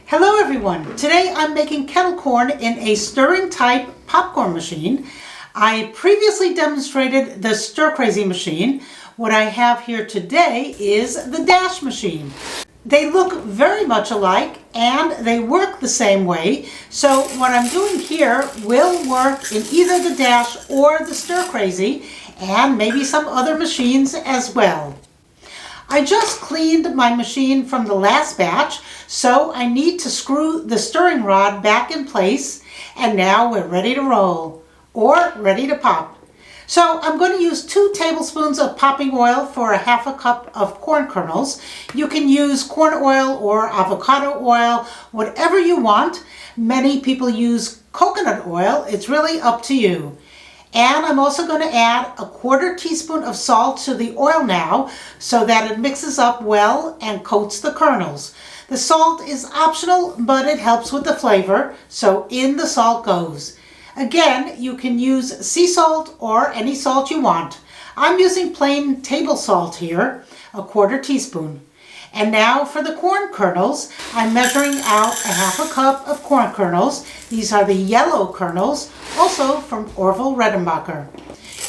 Hello everyone! Today I'm making kettle corn in a stirring type popcorn machine. I previously demonstrated the stir crazy machine. What I have here today is the dash machine. They look very much alike and they work the same way. So what I'm doing here will work in either the dash or the stir crazy and maybe some other machines as well. I just cleaned my machine from the last batch, so I need to screw the stirring rod back in place, and now we're ready to roll, or ready to pop. So I'm going to use 2 tablespoons of popping oil for a half a cup of corn kernels. You can use corn oil or avocado oil, whatever you want. Many people use coconut oil. It's really up to you. And I'm also going to add a 1/4 teaspoon of salt to the oil now so that it mixes up well and coats the kernels. The salt is optional, but it helps with the flavor, so in the salt goes. Again, you can use sea salt or any salt you want. I'm using plain table salt here, a 1/4 teaspoon. And now for the corn kernels, I'm measuring out a half a cup of corn kernels. These are the yellow kernels, also from Orville Redenbacher.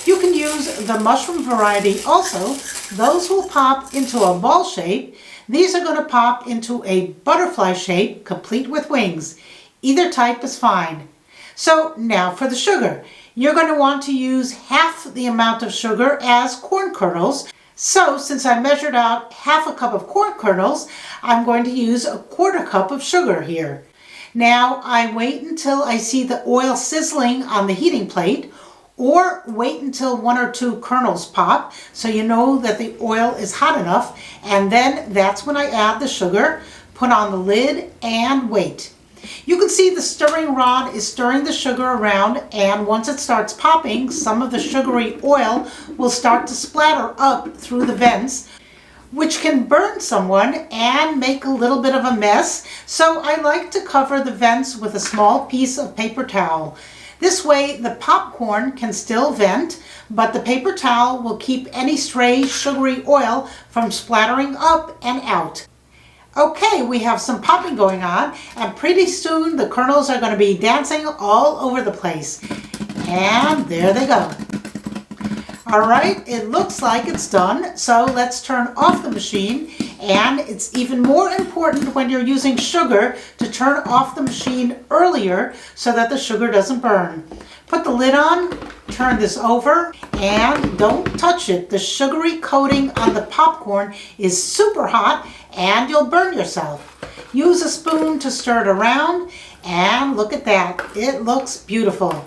You can use the mushroom variety also. Those will pop into a ball shape. These are going to pop into a butterfly shape, complete with wings. Either type is fine. So now for the sugar. You're going to want to use half the amount of sugar as corn kernels. So since I measured out half a cup of corn kernels, I'm going to use a 1/4 cup of sugar here. Now I wait until I see the oil sizzling on the heating plate, or wait until 1 or 2 kernels pop so you know that the oil is hot enough, and then that's when I add the sugar, put on the lid, and wait. You can see the stirring rod is stirring the sugar around, and once it starts popping, some of the sugary oil will start to splatter up through the vents, which can burn someone and make a little bit of a mess. So I like to cover the vents with a small piece of paper towel. This way the popcorn can still vent, but the paper towel will keep any stray sugary oil from splattering up and out. Okay, we have some popping going on, and pretty soon the kernels are going to be dancing all over the place. And there they go. All right, it looks like it's done, so let's turn off the machine. And it's even more important when you're using sugar to turn off the machine earlier so that the sugar doesn't burn. Put the lid on, turn this over, and don't touch it. The sugary coating on the popcorn is super hot and you'll burn yourself. Use a spoon to stir it around, and look at that. It looks beautiful.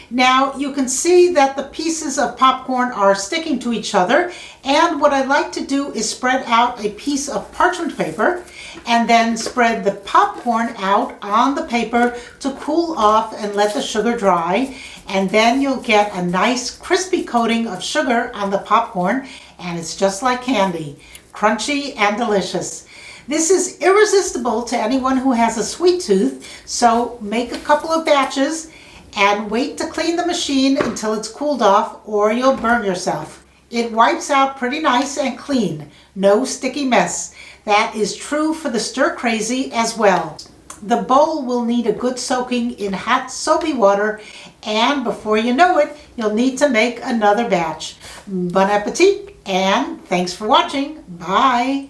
Now you can see that the pieces of popcorn are sticking to each other, and what I like to do is spread out a piece of parchment paper and then spread the popcorn out on the paper to cool off and let the sugar dry, and then you'll get a nice crispy coating of sugar on the popcorn, and it's just like candy, crunchy and delicious. This is irresistible to anyone who has a sweet tooth, so make a couple of batches and wait to clean the machine until it's cooled off, or you'll burn yourself. It wipes out pretty nice and clean. No sticky mess. That is true for the stir crazy as well. The bowl will need a good soaking in hot soapy water, and before you know it, you'll need to make another batch. Bon appetit, and thanks for watching. Bye.